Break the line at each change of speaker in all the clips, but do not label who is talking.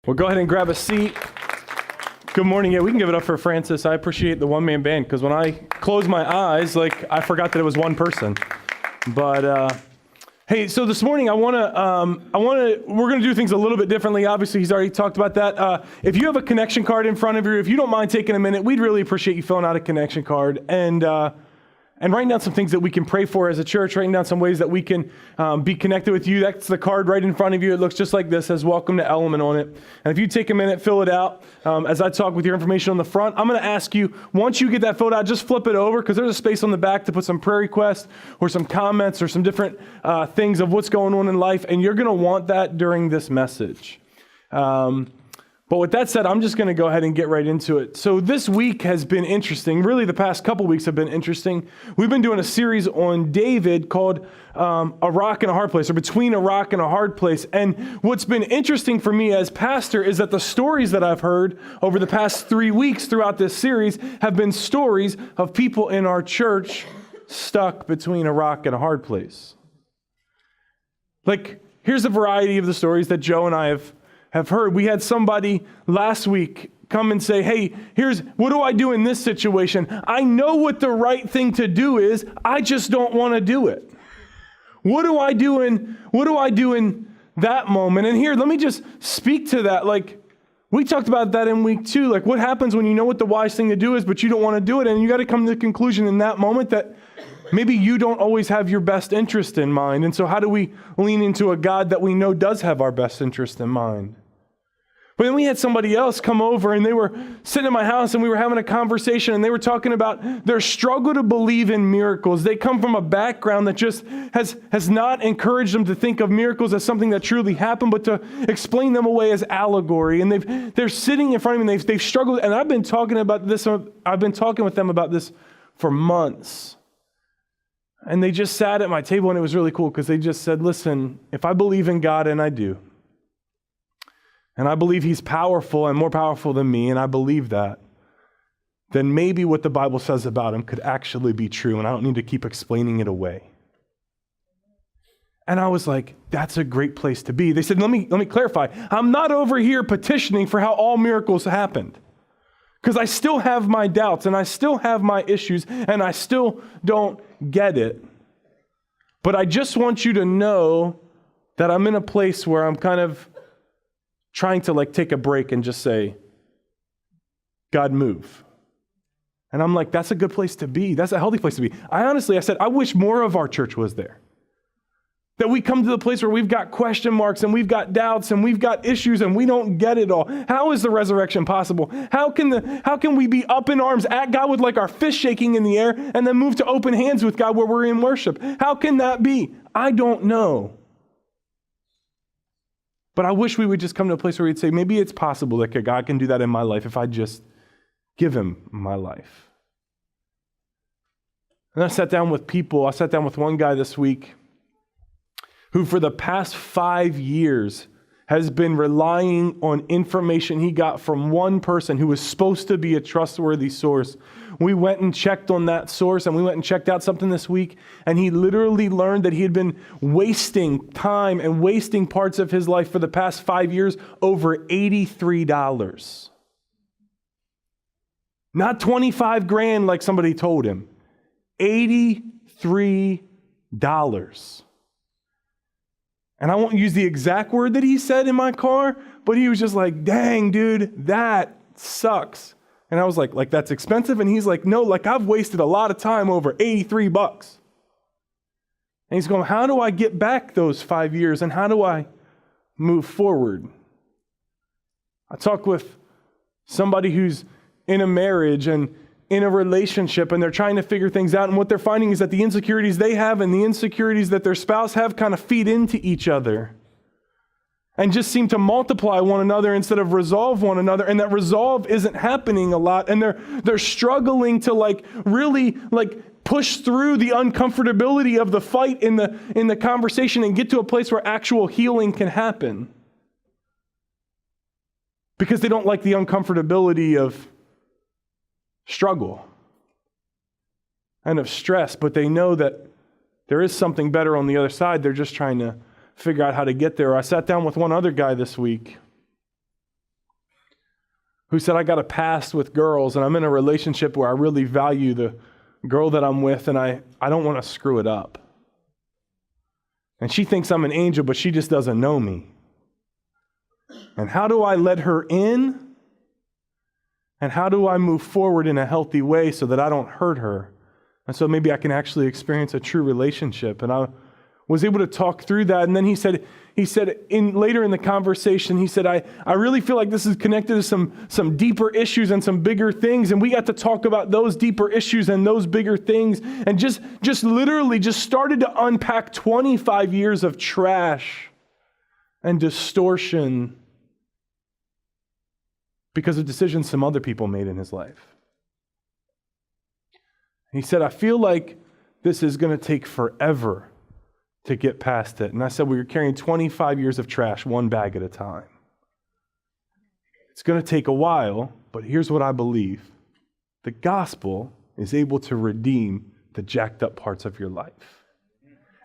Well, go ahead and grab a seat. Good morning. Yeah, we can give it up for Francis. I appreciate the one-man band because when I closed my eyes, I forgot that it was one person. But hey, so this morning we're going to do things a little bit differently. Obviously, he's already talked about that. If you have a connection card in front of you, if you don't mind taking a minute, we'd really appreciate you filling out a connection card and writing down some things that we can pray for as a church, writing down some ways that we can be connected with you. That's the card right in front of you. It looks just like this, says Welcome to Element on it. And if you take a minute, fill it out. As I talk with your information on the front, I'm going to ask you, once you get that filled out, just flip it over because there's a space on the back to put some prayer requests or some comments or some different things of what's going on in life. And you're going to want that during this message. But with that said, I'm just going to go ahead and get right into it. So this week has been interesting. Really, the past couple weeks have been interesting. We've been doing a series on David called A Rock and a Hard Place, or Between a Rock and a Hard Place. And what's been interesting for me as pastor is that the stories that I've heard over the past 3 weeks throughout this series have been stories of people in our church stuck between a rock and a hard place. Here's a variety of the stories that Joe and I have heard. We had somebody last week come and say, hey, what do I do in this situation? I know what the right thing to do is, I just don't want to do it. What do I do in that moment? And here, let me just speak to that. We talked about that in week 2. What happens when you know what the wise thing to do is, but you don't want to do it? And you got to come to the conclusion in that moment that maybe you don't always have your best interest in mind. And so how do we lean into a God that we know does have our best interest in mind? But then we had somebody else come over and they were sitting in my house and we were having a conversation and they were talking about their struggle to believe in miracles. They come from a background that just has not encouraged them to think of miracles as something that truly happened, but to explain them away as allegory. And they're sitting in front of me and they've struggled. And I've been talking with them about this for months. And they just sat at my table and it was really cool because they just said, listen, if I believe in God, and I do, and I believe he's powerful and more powerful than me, and I believe that, then maybe what the Bible says about him could actually be true, and I don't need to keep explaining it away. And I was like, that's a great place to be. They said, let me clarify. I'm not over here petitioning for how all miracles happened, because I still have my doubts, and I still have my issues, and I still don't get it. But I just want you to know that I'm in a place where I'm kind of trying to take a break and just say, God, move. And I'm like, that's a good place to be. That's a healthy place to be. I said, I wish more of our church was there. That we come to the place where we've got question marks and we've got doubts and we've got issues and we don't get it all. How is the resurrection possible? How can we be up in arms at God with our fist shaking in the air and then move to open hands with God where we're in worship? How can that be? I don't know. But I wish we would just come to a place where we'd say, maybe it's possible that God can do that in my life if I just give him my life. And I sat down with people. I sat down with one guy this week who for the past 5 years has been relying on information he got from one person who was supposed to be a trustworthy source. We went and checked on that source and we went and checked out something this week, and he literally learned that he had been wasting time and wasting parts of his life for the past 5 years over $83. Not 25 grand like somebody told him. $83. And I won't use the exact word that he said in my car, but he was just like, dang, dude, that sucks. And I was like, that's expensive? And he's like, no, I've wasted a lot of time over $83. And he's going, how do I get back those 5 years? And how do I move forward? I talk with somebody who's in a marriage and in a relationship, and they're trying to figure things out. And what they're finding is that the insecurities they have and the insecurities that their spouse have kind of feed into each other and just seem to multiply one another instead of resolve one another. And that resolve isn't happening a lot. And they're struggling to really push through the uncomfortability of the fight in the conversation and get to a place where actual healing can happen. Because they don't like the uncomfortability of struggle and of stress, but they know that there is something better on the other side. They're just trying to figure out how to get there. I sat down with one other guy this week who said, I got a past with girls and I'm in a relationship where I really value the girl that I'm with and I don't want to screw it up. And she thinks I'm an angel, but she just doesn't know me. And how do I let her in? And how do I move forward in a healthy way so that I don't hurt her? And so maybe I can actually experience a true relationship. And I was able to talk through that. And then he said later in the conversation, he said, I really feel like this is connected to some deeper issues and some bigger things. And we got to talk about those deeper issues and those bigger things. And just literally just started to unpack 25 years of trash and distortion because of decisions some other people made in his life. He said, I feel like this is going to take forever to get past it. And I said, we were carrying 25 years of trash, one bag at a time. It's going to take a while, but here's what I believe. The gospel is able to redeem the jacked up parts of your life.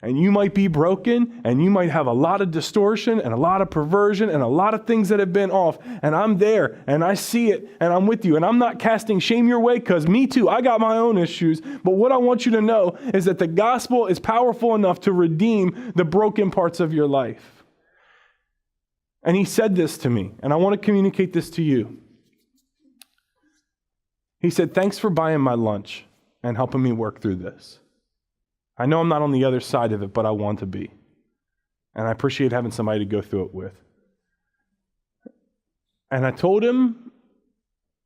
And you might be broken, and you might have a lot of distortion and a lot of perversion and a lot of things that have been off. And I'm there, and I see it, and I'm with you. And I'm not casting shame your way, because me too, I got my own issues. But what I want you to know is that the gospel is powerful enough to redeem the broken parts of your life. And he said this to me, and I want to communicate this to you. He said, thanks for buying my lunch and helping me work through this. I know I'm not on the other side of it, but I want to be. And I appreciate having somebody to go through it with. And I told him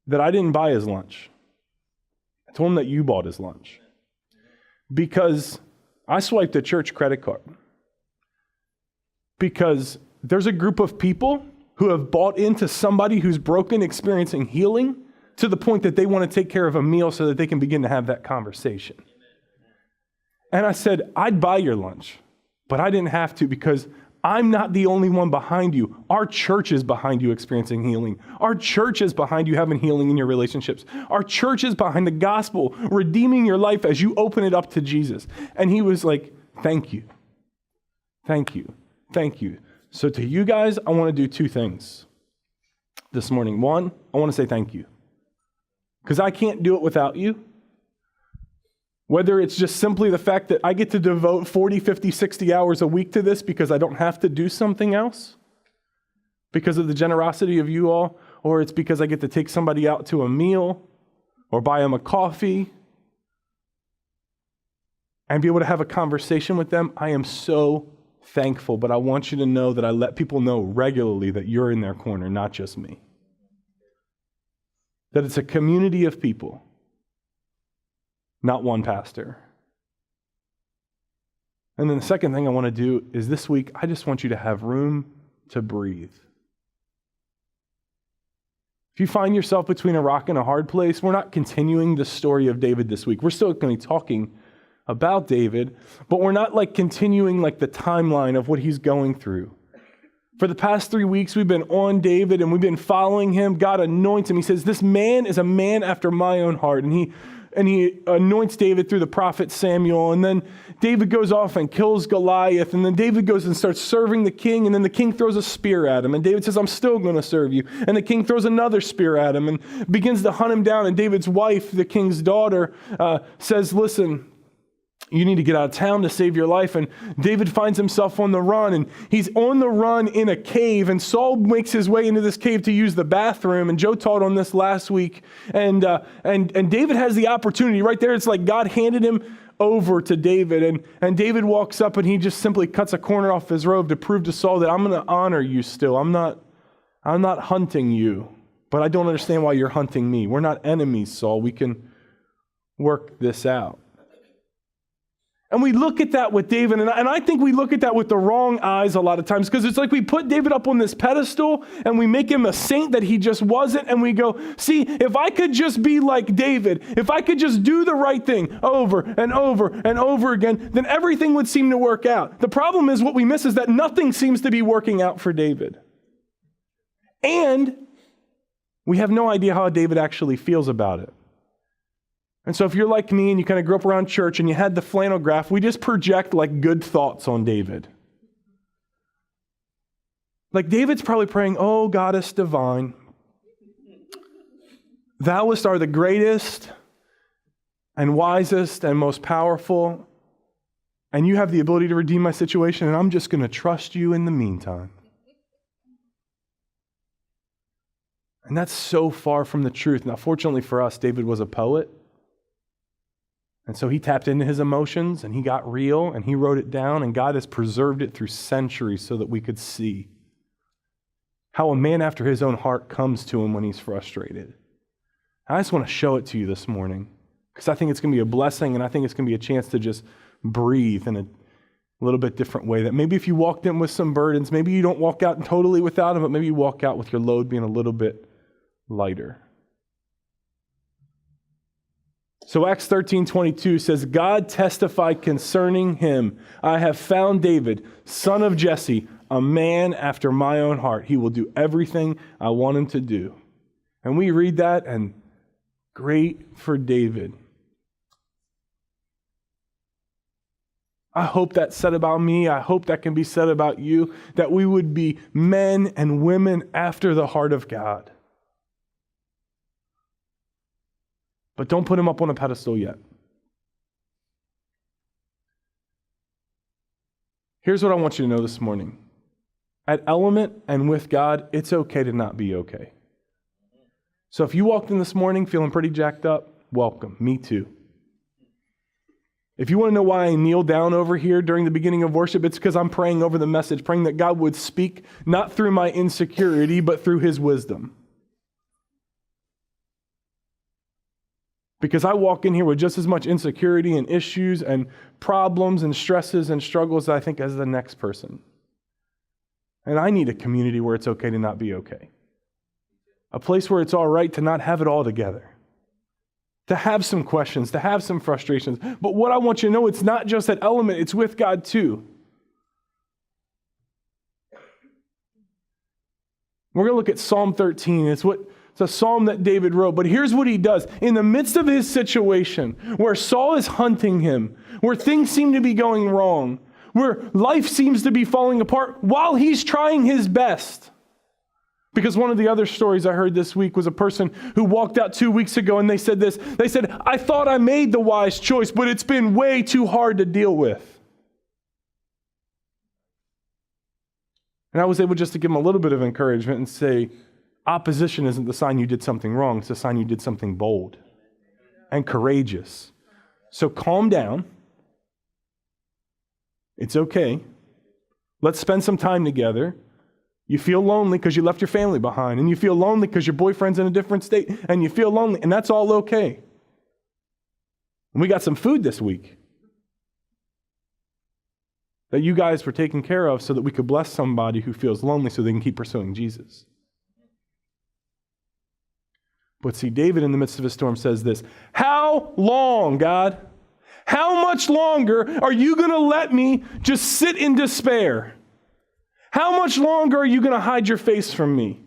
that I didn't buy his lunch. I told him that you bought his lunch. Because I swiped a church credit card. Because there's a group of people who have bought into somebody who's broken, experiencing healing, to the point that they want to take care of a meal so that they can begin to have that conversation. And I said, I'd buy your lunch, but I didn't have to because I'm not the only one behind you. Our church is behind you experiencing healing. Our church is behind you having healing in your relationships. Our church is behind the gospel, redeeming your life as you open it up to Jesus. And he was like, thank you. Thank you. Thank you. So to you guys, I want to do two things this morning. One, I want to say thank you. Because I can't do it without you. Whether it's just simply the fact that I get to devote 40, 50, 60 hours a week to this because I don't have to do something else because of the generosity of you all, or it's because I get to take somebody out to a meal or buy them a coffee and be able to have a conversation with them. I am so thankful, but I want you to know that I let people know regularly that you're in their corner, not just me. That it's a community of people. Not one pastor. And then the second thing I want to do is this week, I just want you to have room to breathe. If you find yourself between a rock and a hard place, we're not continuing the story of David this week. We're still going to be talking about David, but we're not continuing the timeline of what he's going through. For the past 3 weeks, we've been on David and we've been following him. God anoints him. He says, this man is a man after my own heart. And he anoints David through the prophet Samuel. And then David goes off and kills Goliath. And then David goes and starts serving the king. And then the king throws a spear at him. And David says, I'm still going to serve you. And the king throws another spear at him and begins to hunt him down. And David's wife, the king's daughter, says, listen, you need to get out of town to save your life. And David finds himself on the run, and he's on the run in a cave, and Saul makes his way into this cave to use the bathroom, and Joe taught on this last week. And David has the opportunity right there. It's like God handed him over to David, and David walks up and he just simply cuts a corner off his robe to prove to Saul that I'm going to honor you still. I'm not hunting you, but I don't understand why you're hunting me. We're not enemies, Saul. We can work this out. And we look at that with David, and I think we look at that with the wrong eyes a lot of times, because it's like we put David up on this pedestal and we make him a saint that he just wasn't, and we go, see, if I could just be like David, if I could just do the right thing over and over and over again, then everything would seem to work out. The problem is what we miss is that nothing seems to be working out for David. And we have no idea how David actually feels about it. And so if you're like me and you kind of grew up around church and you had the flannel graph, we just project good thoughts on David. David's probably praying, oh, Goddess divine, Thouest are the greatest and wisest and most powerful, and you have the ability to redeem my situation, and I'm just going to trust you in the meantime. And that's so far from the truth. Now, fortunately for us, David was a poet. And so he tapped into his emotions and he got real and he wrote it down, and God has preserved it through centuries so that we could see how a man after his own heart comes to him when he's frustrated. I just want to show it to you this morning because I think it's going to be a blessing, and I think it's going to be a chance to just breathe in a little bit different way. That maybe if you walked in with some burdens, maybe you don't walk out totally without them, but maybe you walk out with your load being a little bit lighter. So Acts 13:22 says, God testified concerning him, I have found David, son of Jesse, a man after my own heart. He will do everything I want him to do. And we read that, and great for David. I hope that's said about me. I hope that can be said about you, that we would be men and women after the heart of God. But don't put him up on a pedestal yet. Here's what I want you to know this morning. At Element and with God, it's okay to not be okay. So if you walked in this morning feeling pretty jacked up, welcome. Me too. If you want to know why I kneel down over here during the beginning of worship, it's because I'm praying over the message, praying that God would speak not through my insecurity, but through his wisdom. Because I walk in here with just as much insecurity and issues and problems and stresses and struggles, I think, as the next person. And I need a community where it's okay to not be okay. A place where it's all right to not have it all together. To have some questions, to have some frustrations. But what I want you to know, it's not just at Element, it's with God too. We're going to look at Psalm 13. It's a psalm that David wrote, but here's what he does. In the midst of his situation, where Saul is hunting him, where things seem to be going wrong, where life seems to be falling apart, while he's trying his best. Because one of the other stories I heard this week was a person who walked out 2 weeks ago and they said this. They said, I thought I made the wise choice, but it's been way too hard to deal with. And I was able just to give him a little bit of encouragement and say, opposition isn't the sign you did something wrong. It's the sign you did something bold and courageous. So calm down. It's okay. Let's spend some time together. You feel lonely because you left your family behind, and you feel lonely because your boyfriend's in a different state, and you feel lonely, and that's all okay. And we got some food this week that you guys were taking care of so that we could bless somebody who feels lonely so they can keep pursuing Jesus. But see, David in the midst of his storm says this, how long, God? How much longer are you going to let me just sit in despair? How much longer are you going to hide your face from me?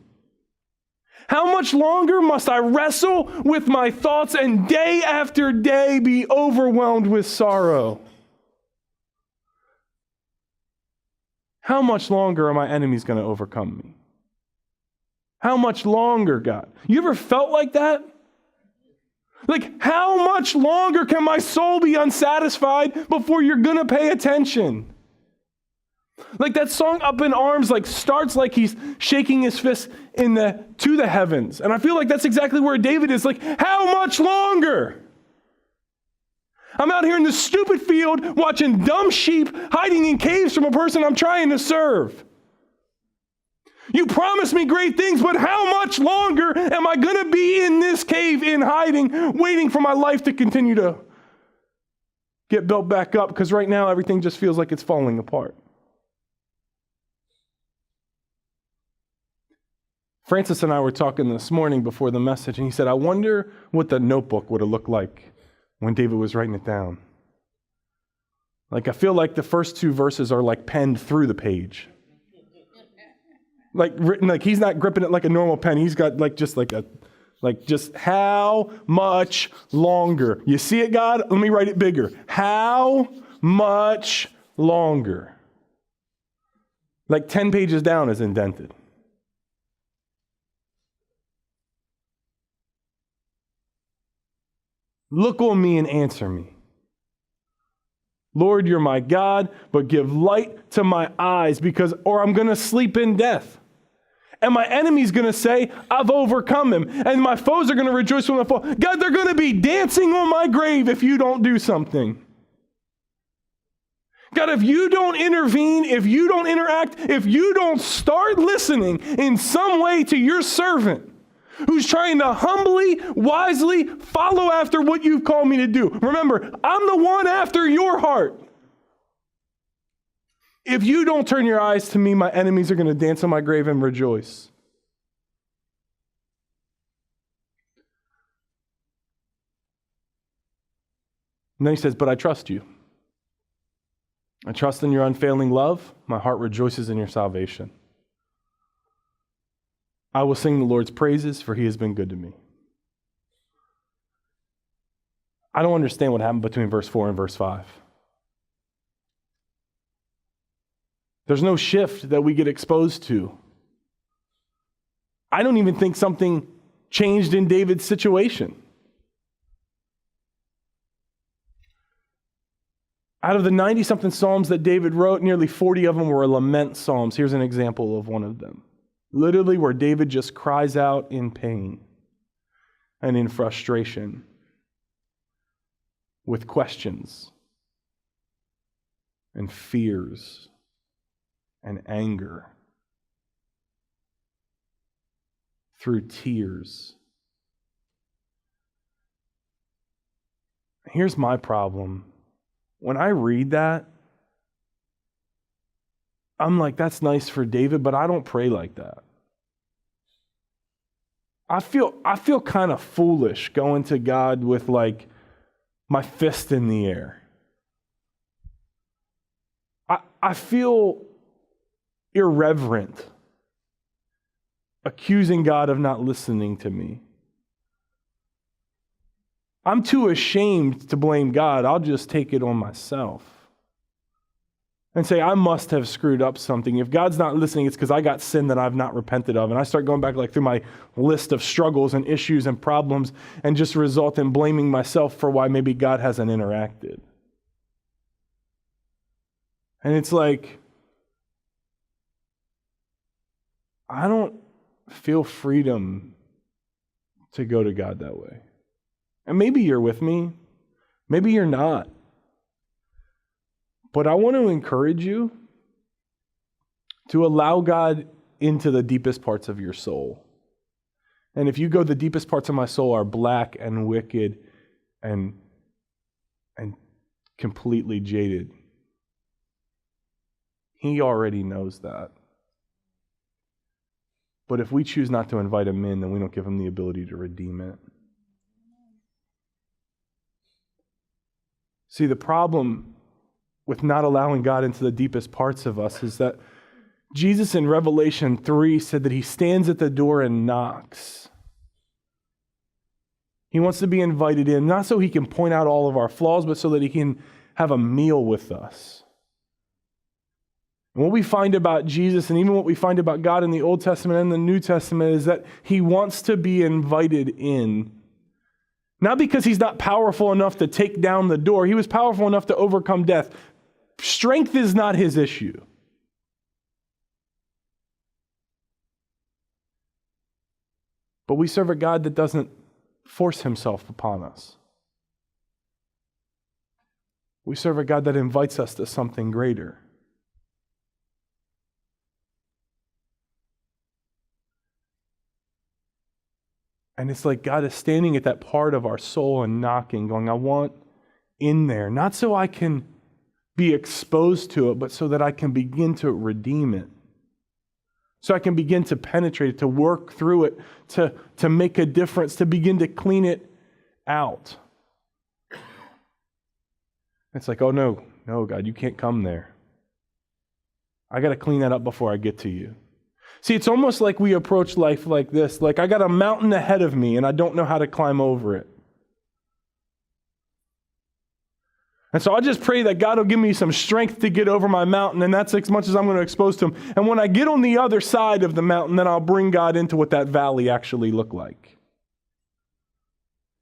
How much longer must I wrestle with my thoughts and day after day be overwhelmed with sorrow? How much longer are my enemies going to overcome me? How much longer, God? You ever felt like that? Like, how much longer can my soul be unsatisfied before you're going to pay attention? Like that song Up in Arms starts like he's shaking his fist to the heavens. And I feel like that's exactly where David is. Like, how much longer? I'm out here in this stupid field watching dumb sheep hiding in caves from a person I'm trying to serve. You promised me great things, but how much longer am I going to be in this cave in hiding, waiting for my life to continue to get built back up? Because right now everything just feels like it's falling apart. Francis and I were talking this morning before the message, and he said, I wonder what the notebook would have looked like when David was writing it down. Like, I feel like the first two verses are like penned through the page. Like written, like he's not gripping it like a normal pen. He's got just how much longer? You see it, God? Let me write it bigger. How much longer? Like 10 pages down is indented. Look on me and answer me. Lord, you're my God, but give light to my eyes or I'm going to sleep in death. And my enemy's going to say, I've overcome him. And my foes are going to rejoice when I fall. God, they're going to be dancing on my grave if you don't do something. God, if you don't intervene, if you don't interact, if you don't start listening in some way to your servant who's trying to humbly, wisely follow after what you've called me to do. Remember, I'm the one after your heart. If you don't turn your eyes to me, my enemies are going to dance on my grave and rejoice. And then he says, but I trust you. I trust in your unfailing love. My heart rejoices in your salvation. I will sing the Lord's praises, for he has been good to me. I don't understand what happened between verse 4 and verse 5. There's no shift that we get exposed to. I don't even think something changed in David's situation. Out of the 90-something Psalms that David wrote, nearly 40 of them were lament Psalms. Here's an example of one of them. Literally where David just cries out in pain and in frustration with questions and fears and anger through tears. Here's my problem. When I read that, I'm like, that's nice for David, but I don't pray like that. I feel kind of foolish going to God with like my fist in the air. I feel irreverent, accusing God of not listening to me. I'm too ashamed to blame God. I'll just take it on myself and say, I must have screwed up something. If God's not listening, it's because I got sin that I've not repented of. And I start going back like through my list of struggles and issues and problems and just result in blaming myself for why maybe God hasn't interacted. And it's like, I don't feel freedom to go to God that way. And maybe you're with me. Maybe you're not. But I want to encourage you to allow God into the deepest parts of your soul. And if you go, the deepest parts of my soul are black and wicked and completely jaded. He already knows that. But if we choose not to invite him in, then we don't give him the ability to redeem it. See, the problem with not allowing God into the deepest parts of us is that Jesus in Revelation 3 said that he stands at the door and knocks. He wants to be invited in, not so he can point out all of our flaws, but so that he can have a meal with us. And what we find about Jesus, and even what we find about God in the Old Testament and the New Testament, is that he wants to be invited in. Not because he's not powerful enough to take down the door. He was powerful enough to overcome death. Strength is not his issue. But we serve a God that doesn't force himself upon us. We serve a God that invites us to something greater. And it's like God is standing at that part of our soul and knocking, going, I want in there. Not so I can be exposed to it, but so that I can begin to redeem it. So I can begin to penetrate it, to work through it, to make a difference, to begin to clean it out. It's like, oh no, God, you can't come there. I got to clean that up before I get to you. See, it's almost like we approach life like this. Like I got a mountain ahead of me and I don't know how to climb over it. And so I just pray that God will give me some strength to get over my mountain, and that's as much as I'm going to expose to him. And when I get on the other side of the mountain, then I'll bring God into what that valley actually looked like.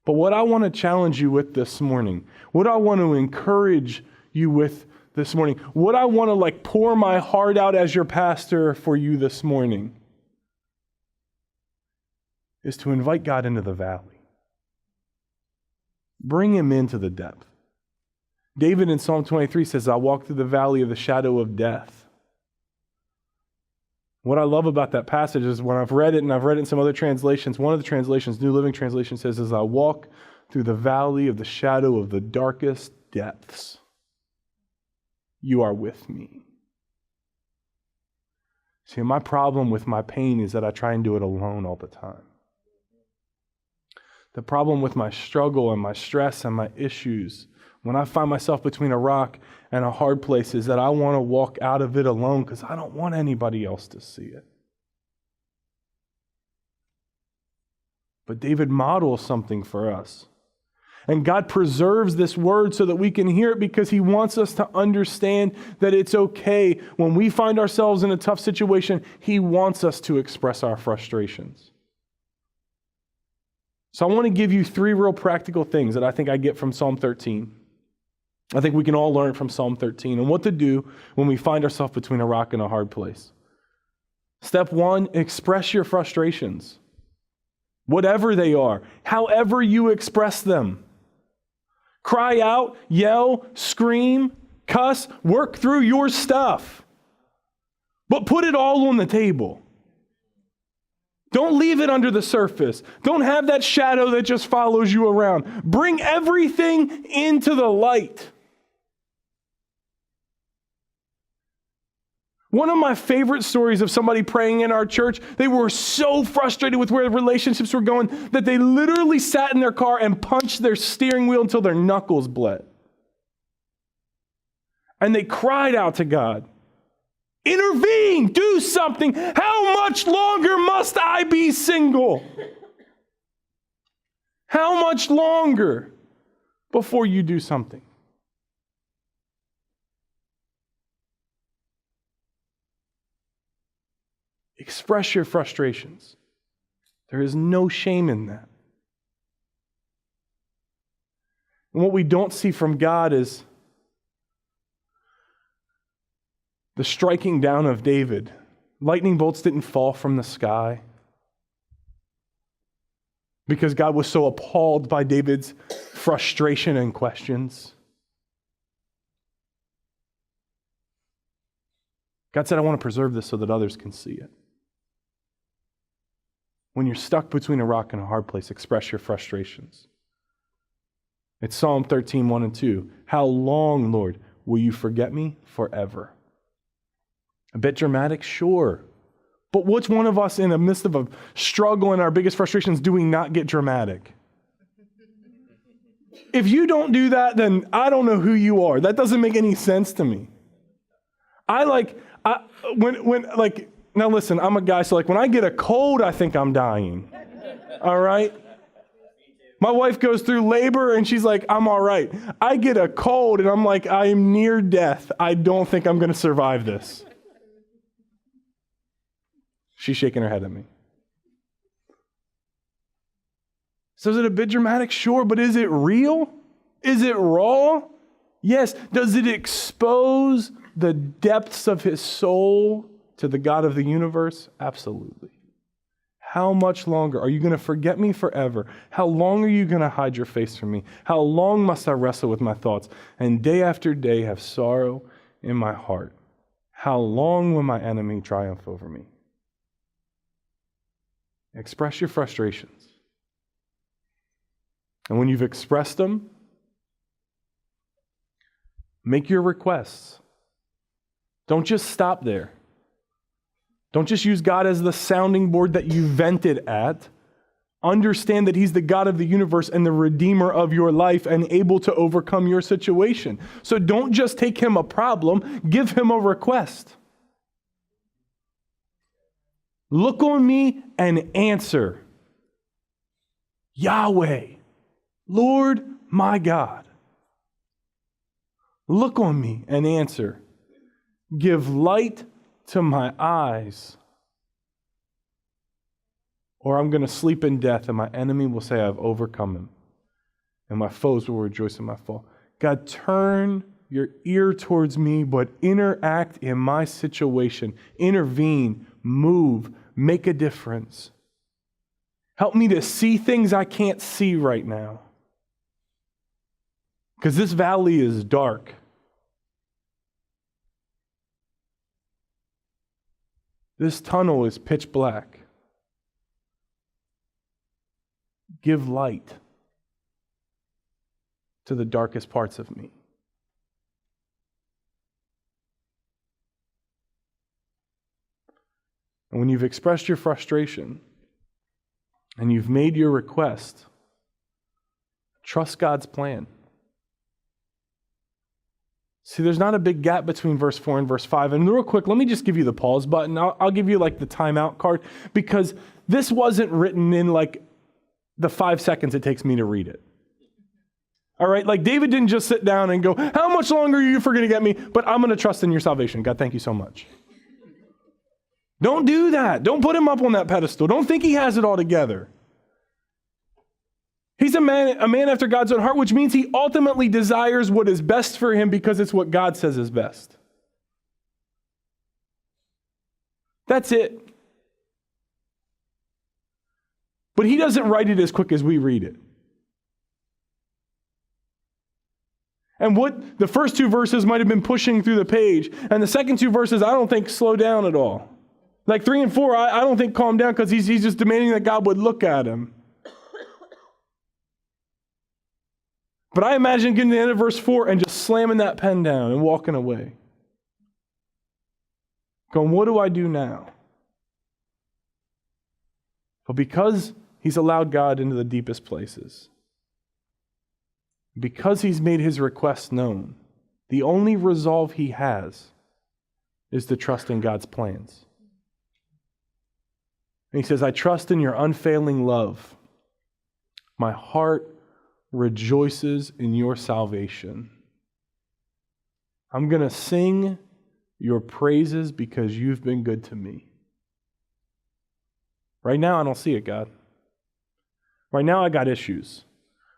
But what I want to challenge you with this morning, what I want to encourage you with this morning, what I want to pour my heart out as your pastor for you this morning is to invite God into the valley. Bring him into the depth. David in Psalm 23 says, I walk through the valley of the shadow of death. What I love about that passage is when I've read it, and I've read it in some other translations, one of the translations, New Living Translation, says, as I walk through the valley of the shadow of the darkest depths, you are with me. See, my problem with my pain is that I try and do it alone all the time. The problem with my struggle and my stress and my issues, when I find myself between a rock and a hard place, is that I want to walk out of it alone because I don't want anybody else to see it. But David models something for us. And God preserves this word so that we can hear it because he wants us to understand that it's okay. When we find ourselves in a tough situation, he wants us to express our frustrations. So I want to give you 3 real practical things that I think I get from Psalm 13. I think we can all learn from Psalm 13 and what to do when we find ourselves between a rock and a hard place. Step 1, express your frustrations. Whatever they are, however you express them. Cry out, yell, scream, cuss, work through your stuff. But put it all on the table. Don't leave it under the surface. Don't have that shadow that just follows you around. Bring everything into the light. One of my favorite stories of somebody praying in our church, they were so frustrated with where the relationships were going that they literally sat in their car and punched their steering wheel until their knuckles bled. And they cried out to God, intervene, do something. How much longer must I be single? How much longer before you do something? Express your frustrations. There is no shame in that. And what we don't see from God is the striking down of David. Lightning bolts didn't fall from the sky because God was so appalled by David's frustration and questions. God said, I want to preserve this so that others can see it. When you're stuck between a rock and a hard place, express your frustrations. It's Psalm 13, 1 and 2. How long, Lord, will you forget me? Forever. A bit dramatic? Sure. But which one of us in the midst of a struggle and our biggest frustrations do we not get dramatic? If you don't do that, then I don't know who you are. That doesn't make any sense to me. Now listen, I'm a guy, so when I get a cold, I think I'm dying. All right? My wife goes through labor and she's like, I'm all right. I get a cold and I'm like, I am near death. I don't think I'm going to survive this. She's shaking her head at me. So is it a bit dramatic? Sure, but is it real? Is it raw? Yes. Does it expose the depths of his soul to the God of the universe? Absolutely. How much longer? Are you going to forget me forever? How long are you going to hide your face from me? How long must I wrestle with my thoughts and day after day have sorrow in my heart? How long will my enemy triumph over me? Express your frustrations. And when you've expressed them, make your requests. Don't just stop there. Don't just use God as the sounding board that you vented at. Understand that he's the God of the universe and the redeemer of your life and able to overcome your situation. So don't just take him a problem, give him a request. Look on me and answer. Yahweh, Lord my God. Look on me and answer. Give light to my eyes, or I'm going to sleep in death and my enemy will say I've overcome him. and my foes will rejoice in my fall. God, turn your ear towards me, but interact in my situation. Intervene, move, make a difference. Help me to see things I can't see right now. Because this valley is dark. This tunnel is pitch black. Give light to the darkest parts of me. And when you've expressed your frustration and you've made your request, trust God's plan. See, there's not a big gap between verse 4 and verse 5. And real quick, let me just give you the pause button. I'll give you like the timeout card, because this wasn't written in like the 5 seconds it takes me to read it. All right, like David didn't just sit down and go, how much longer are you for going to get me? But I'm going to trust in your salvation. God, thank you so much. Don't do that. Don't put him up on that pedestal. Don't think he has it all together. He's a man after God's own heart, which means he ultimately desires what is best for him because it's what God says is best. That's it. But he doesn't write it as quick as we read it. And what the first 2 verses might have been pushing through the page, and the second 2 verses I don't think slow down at all. Like 3 and 4, I don't think calm down, because he's just demanding that God would look at him. But I imagine getting to the end of verse 4 and just slamming that pen down and walking away. Going, what do I do now? But because he's allowed God into the deepest places, because he's made his request known, the only resolve he has is to trust in God's plans. And he says, I trust in your unfailing love. My heart rejoices in your salvation. I'm going to sing your praises because you've been good to me. Right now, I don't see it, God. Right now, I got issues.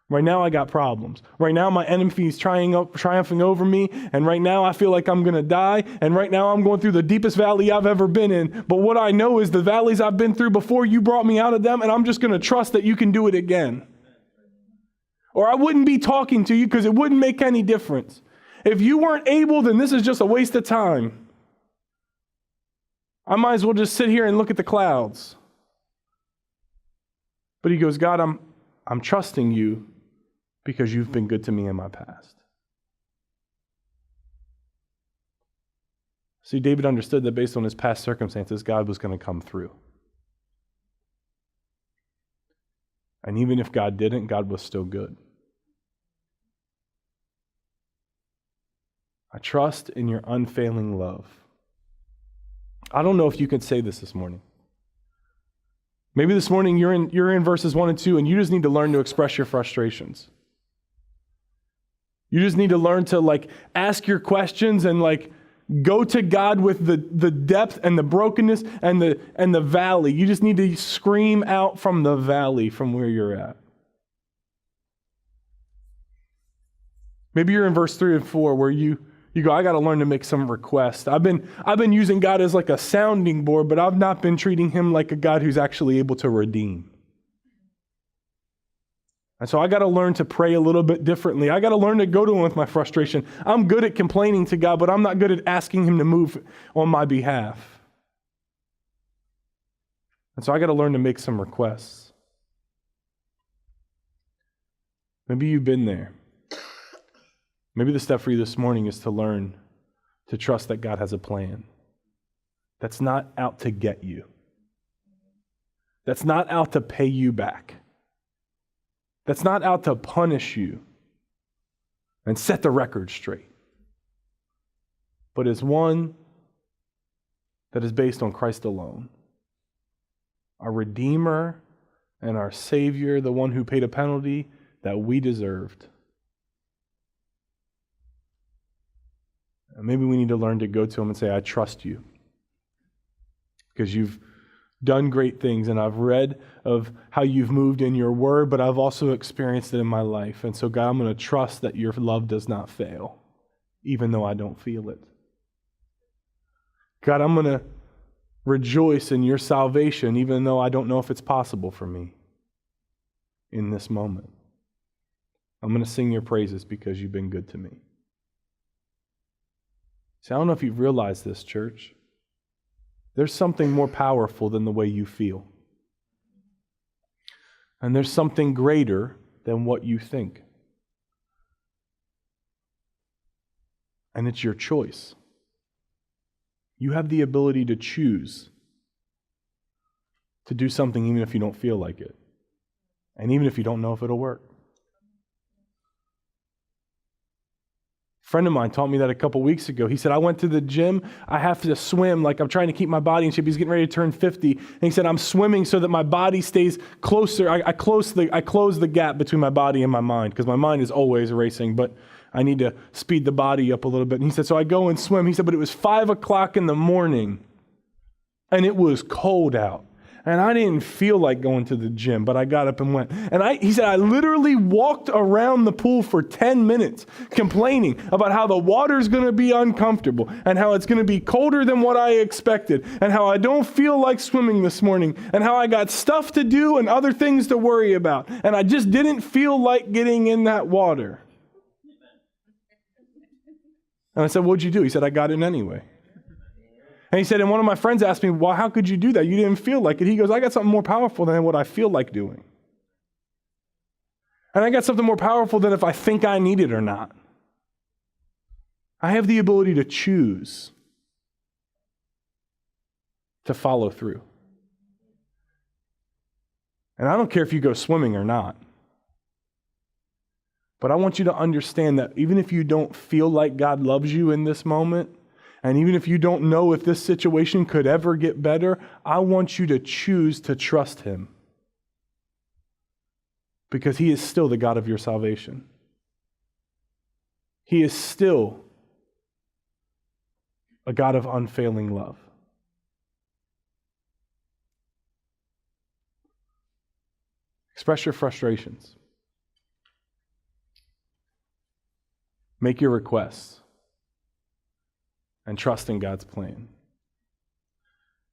Right now, I got problems. Right now, my enemy is triumphing over me. And right now, I feel like I'm going to die. And right now, I'm going through the deepest valley I've ever been in. But what I know is the valleys I've been through before, you brought me out of them. And I'm just going to trust that you can do it again. Or I wouldn't be talking to you because it wouldn't make any difference. If you weren't able, then this is just a waste of time. I might as well just sit here and look at the clouds. But he goes, God, I'm trusting you because you've been good to me in my past. See, David understood that based on his past circumstances, God was going to come through. And even if God didn't, God was still good. I trust in your unfailing love. I don't know if you could say this morning. Maybe this morning you're in verses 1 and 2 and you just need to learn to express your frustrations. You just need to learn to ask your questions and go to God with the depth and the brokenness and the valley. You just need to scream out from the valley from where you're at. Maybe you're in verse 3 and 4 where you go, I got to learn to make some requests. I've been using God as a sounding board, but I've not been treating him like a God who's actually able to redeem. And so I got to learn to pray a little bit differently. I got to learn to go to him with my frustration. I'm good at complaining to God, but I'm not good at asking him to move on my behalf. And so I got to learn to make some requests. Maybe you've been there. Maybe the step for you this morning is to learn to trust that God has a plan that's not out to get you, that's not out to pay you back, that's not out to punish you and set the record straight, but is one that is based on Christ alone, our Redeemer and our Savior, the one who paid a penalty that we deserved. And maybe we need to learn to go to him and say, I trust you because you've done great things, and I've read of how you've moved in your word, but I've also experienced it in my life. And so, God, I'm going to trust that your love does not fail, even though I don't feel it. God, I'm going to rejoice in your salvation, even though I don't know if it's possible for me in this moment. I'm going to sing your praises because you've been good to me. See, I don't know if you've realized this, church. There's something more powerful than the way you feel. And there's something greater than what you think. And it's your choice. You have the ability to choose to do something even if you don't feel like it. And even if you don't know if it'll work. A friend of mine taught me that a couple weeks ago. He said, I went to the gym. I have to swim like I'm trying to keep my body in shape. He's getting ready to turn 50. And he said, I'm swimming so that my body stays closer. I close the gap between my body and my mind because my mind is always racing, but I need to speed the body up a little bit. And he said, so I go and swim. He said, but it was 5 o'clock in the morning and it was cold out. And I didn't feel like going to the gym, but I got up and went. And he said, I literally walked around the pool for 10 minutes complaining about how the water's going to be uncomfortable and how it's going to be colder than what I expected and how I don't feel like swimming this morning and how I got stuff to do and other things to worry about. And I just didn't feel like getting in that water. And I said, what'd you do? He said, I got in anyway. And he said, and one of my friends asked me, well, how could you do that? You didn't feel like it. He goes, I got something more powerful than what I feel like doing. And I got something more powerful than if I think I need it or not. I have the ability to choose to follow through. And I don't care if you go swimming or not. But I want you to understand that even if you don't feel like God loves you in this moment, and even if you don't know if this situation could ever get better, I want you to choose to trust Him. Because He is still the God of your salvation. He is still a God of unfailing love. Express your frustrations. Make your requests. And trust in God's plan.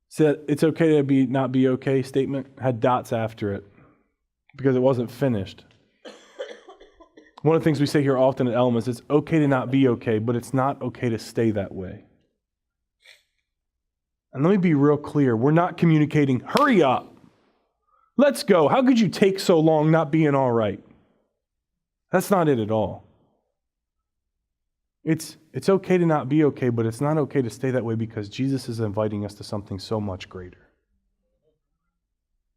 See, that it's okay to not be okay statement had dots after it because it wasn't finished. One of the things we say here often at Elements is it's okay to not be okay, but it's not okay to stay that way. And let me be real clear. We're not communicating, hurry up. Let's go. How could you take so long not being all right? That's not it at all. It's okay to not be okay, but it's not okay to stay that way because Jesus is inviting us to something so much greater.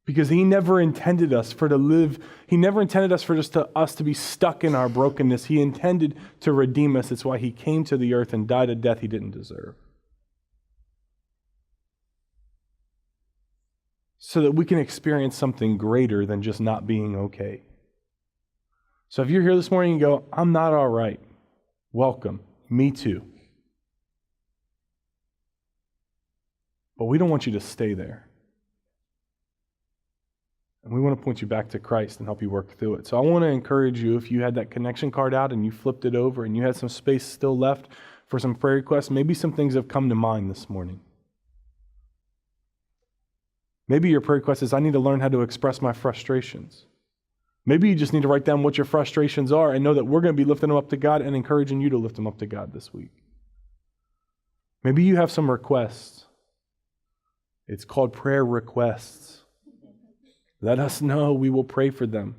Because He never intended us for to live, He never intended us for just us to be stuck in our brokenness. He intended to redeem us. It's why He came to the earth and died a death He didn't deserve. So that we can experience something greater than just not being okay. So if you're here this morning and you go, I'm not all right. Welcome. Me too. But we don't want you to stay there. And we want to point you back to Christ and help you work through it. So I want to encourage you, if you had that connection card out and you flipped it over and you had some space still left for some prayer requests, maybe some things have come to mind this morning. Maybe your prayer request is, I need to learn how to express my frustrations. Maybe you just need to write down what your frustrations are and know that we're going to be lifting them up to God and encouraging you to lift them up to God this week. Maybe you have some requests. It's called prayer requests. Let us know. We will pray for them.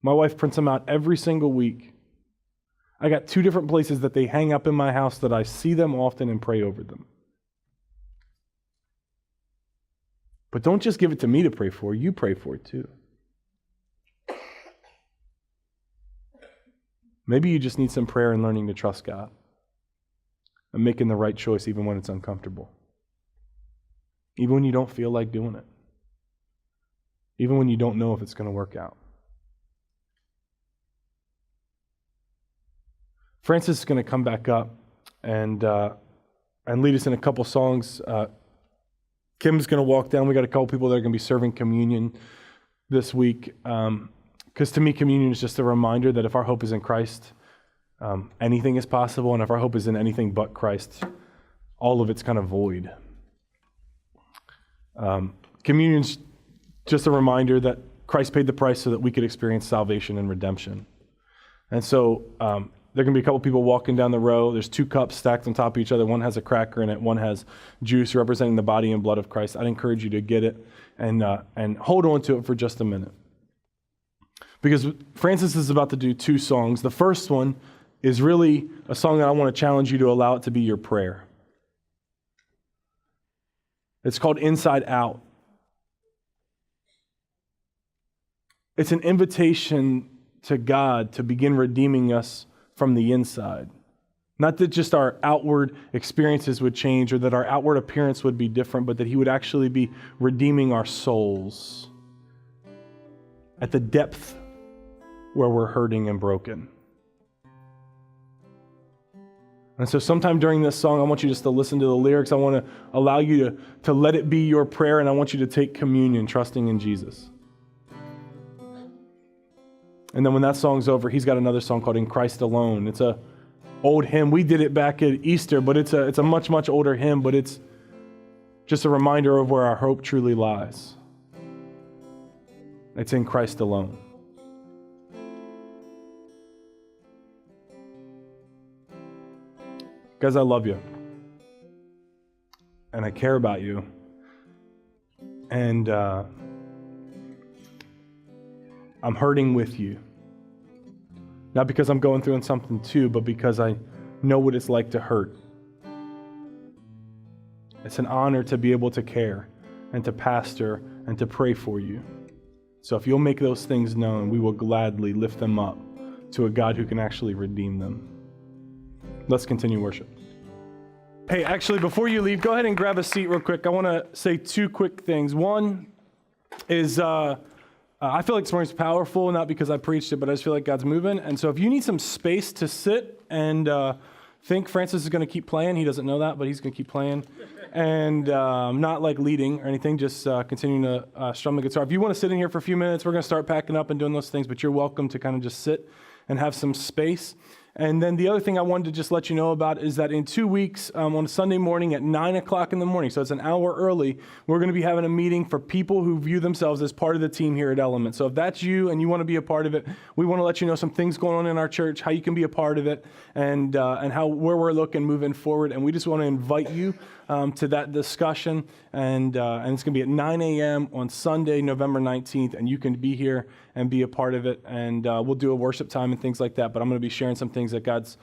My wife prints them out every single week. I got 2 different places that they hang up in my house that I see them often and pray over them. But don't just give it to me to pray for. You pray for it too. Maybe you just need some prayer and learning to trust God and making the right choice even when it's uncomfortable. Even when you don't feel like doing it. Even when you don't know if it's going to work out. Francis is going to come back up and lead us in a couple songs. Kim's going to walk down. We got a couple people that are going to be serving communion this week. Because to me, communion is just a reminder that if our hope is in Christ, anything is possible. And if our hope is in anything but Christ, all of it's kind of void. Communion's just a reminder that Christ paid the price so that we could experience salvation and redemption. And so there can be a couple people walking down the row. There's 2 cups stacked on top of each other. One has a cracker in it. One has juice representing the body and blood of Christ. I'd encourage you to get it and hold on to it for just a minute. Because Francis is about to do 2 songs. The first one is really a song that I want to challenge you to allow it to be your prayer. It's called Inside Out. It's an invitation to God to begin redeeming us from the inside. Not that just our outward experiences would change or that our outward appearance would be different, but that He would actually be redeeming our souls at the depth where we're hurting and broken. And so sometime during this song, I want you just to listen to the lyrics. I want to allow you to let it be your prayer, and I want you to take communion, trusting in Jesus. And then when that song's over, he's got another song called In Christ Alone. It's a old hymn. We did it back at Easter, but it's a much, much older hymn, but it's just a reminder of where our hope truly lies. It's in Christ alone. Guys, I love you. And I care about you. And I'm hurting with you. Not because I'm going through something too, but because I know what it's like to hurt. It's an honor to be able to care and to pastor and to pray for you. So if you'll make those things known, we will gladly lift them up to a God who can actually redeem them. Let's continue worship. Hey, actually, before you leave, go ahead and grab a seat real quick. I want to say 2 quick things. One is I feel like this morning's powerful, not because I preached it, but I just feel like God's moving. And so if you need some space to sit and think, Francis is going to keep playing. He doesn't know that, but he's going to keep playing. And not like leading or anything, just continuing to strum the guitar. If you want to sit in here for a few minutes, we're going to start packing up and doing those things, but you're welcome to kind of just sit and have some space. And then the other thing I wanted to just let you know about is that in 2 weeks, on a Sunday morning at 9 o'clock in the morning, so it's an hour early, we're going to be having a meeting for people who view themselves as part of the team here at Element. So if that's you and you want to be a part of it, we want to let you know some things going on in our church, how you can be a part of it, and where we're looking moving forward. And we just want to invite you to that discussion. And it's going to be at 9 a.m. on Sunday, November 19th, and you can be here and be a part of it. And we'll do a worship time and things like that. But I'm going to be sharing some things that God's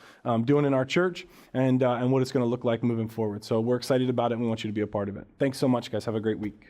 doing in our church and what it's going to look like moving forward. So we're excited about it, and we want you to be a part of it. Thanks so much, guys. Have a great week.